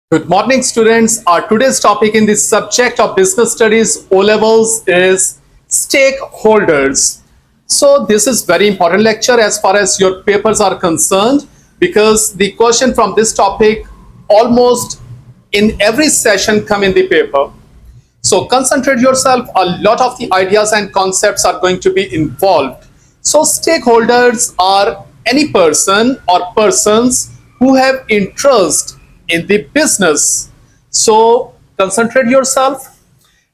Good morning, students. Our today's topic in this subject of business studies O levels is stakeholders. So this is very important lecture as far as your papers are concerned, because the question from this topic almost in every session come in the paper. So concentrate yourself. A lot of the ideas and concepts are going to be involved. So stakeholders are any person or persons who have interest in the business. So concentrate yourself.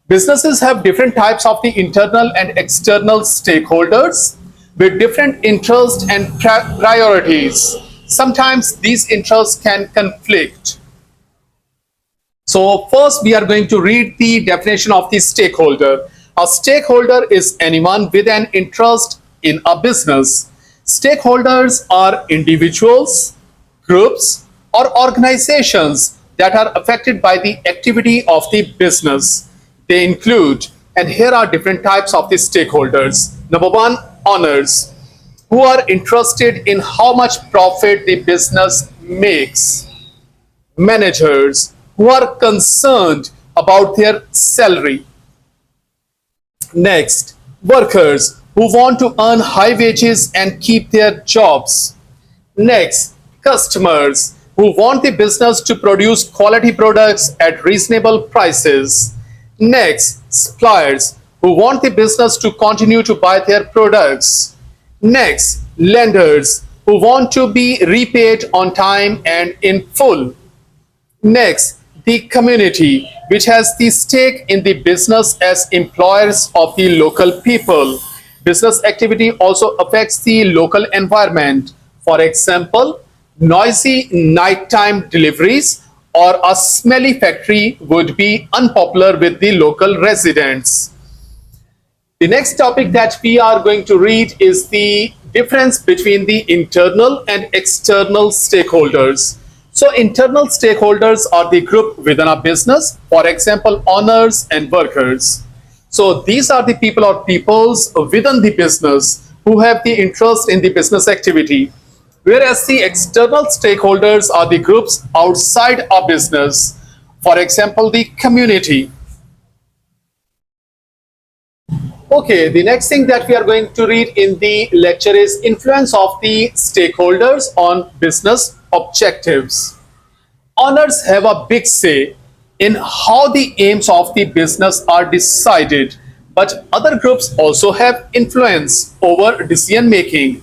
Businesses have different types of the internal and external stakeholders with different interests and priorities. Sometimes these interests can conflict. So first we are going to read the definition of the stakeholder. A stakeholder is anyone with an interest in a business. Stakeholders are individuals, groups, or organizations that are affected by the activity of the business. They include, and here are different types of the stakeholders. Number one, owners, who are interested in how much profit the business makes. Managers, who are concerned about their salary. Next, workers, who want to earn high wages and keep their jobs. Next, customers, who want the business to produce quality products at reasonable prices. Next, suppliers, who want the business to continue to buy their products. Next, lenders, who want to be repaid on time and in full. Next, the community, which has the stake in the business as employers of the local people. Business activity also affects the local environment. For example, noisy nighttime deliveries or a smelly factory would be unpopular with the local residents. The next topic that we are going to read is the difference between the internal and external stakeholders. So internal stakeholders are the group within a business, for example, owners and workers. So these are the people or peoples within the business who have the interest in the business activity. Whereas the external stakeholders are the groups outside a business, for example, the community. Okay, the next thing that we are going to read in the lecture is influence of the stakeholders on business objectives. Owners have a big say in how the aims of the business are decided, but other groups also have influence over decision making.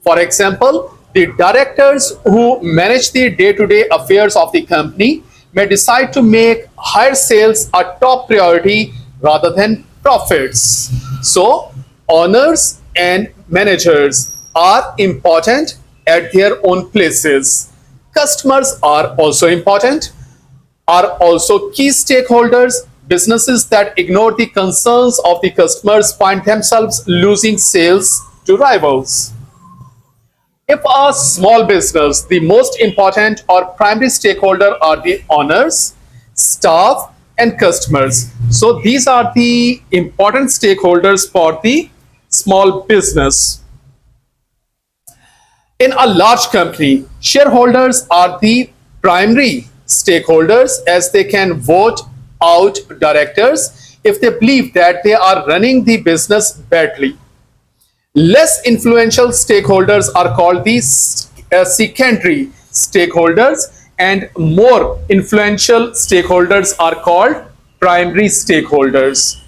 For example, the directors who manage the day-to-day affairs of the company may decide to make higher sales a top priority rather than profits. So, owners and managers are important at their own places. Customers are also important, are also key stakeholders. Businesses that ignore the concerns of the customers find themselves losing sales to rivals. If a small business, the most important or primary stakeholder are the owners, staff, and customers. So these are the important stakeholders for the small business. In a large company, shareholders are the primary stakeholders, as they can vote out directors if they believe that they are running the business badly. Less influential stakeholders are called the secondary stakeholders, and more influential stakeholders are called primary stakeholders.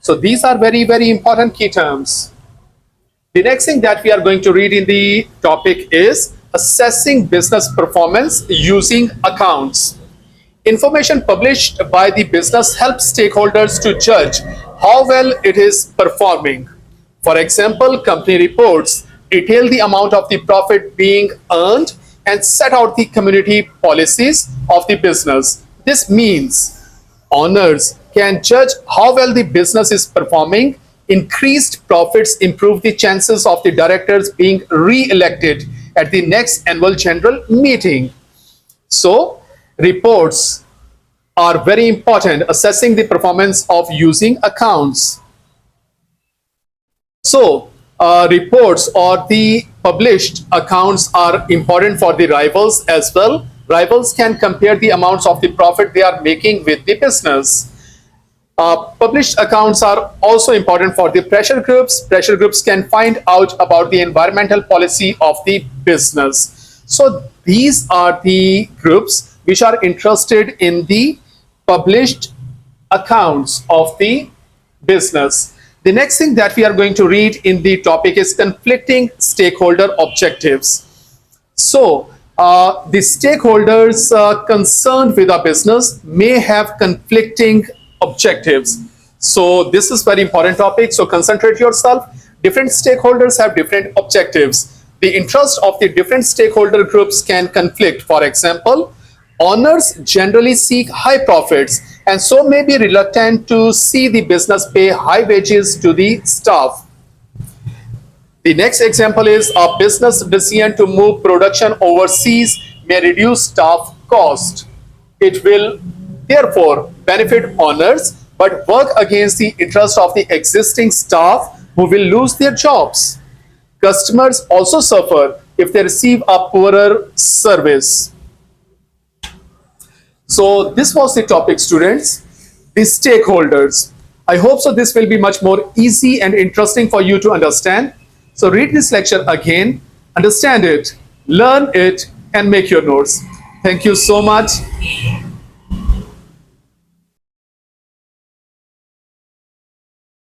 So these are very, very important key terms. The next thing that we are going to read in the topic is assessing business performance using accounts. Information published by the business helps stakeholders to judge how well it is performing. For example, company reports detail the amount of the profit being earned and set out the community policies of the business. This means owners can judge how well the business is performing. Increased profits improve the chances of the directors being re-elected at the next annual general meeting. So, reports are very important assessing the performance of using accounts. So, reports or the published accounts are important for the rivals as well, Rivals can compare the amounts of the profit they are making with the business. Published accounts are also important for the pressure groups. Pressure groups can find out about the environmental policy of the business. So these are the groups which are interested in the published accounts of the business. The next thing that we are going to read in the topic is conflicting stakeholder objectives. So, the stakeholders concerned with our business may have conflicting objectives. So, this is very important topic. So, concentrate yourself. Different stakeholders have different objectives. The interest of the different stakeholder groups can conflict. For example, owners generally seek high profits and so may be reluctant to see the business pay high wages to the staff. The next example is a business decision to move production overseas may reduce staff cost. It will therefore benefit owners but work against the interest of the existing staff who will lose their jobs. Customers also suffer if they receive a poorer service. So this was the topic, students, the stakeholders. I hope so this will be much more easy and interesting for you to understand. So read this lecture again, understand it, learn it, and make your notes. Thank you so much.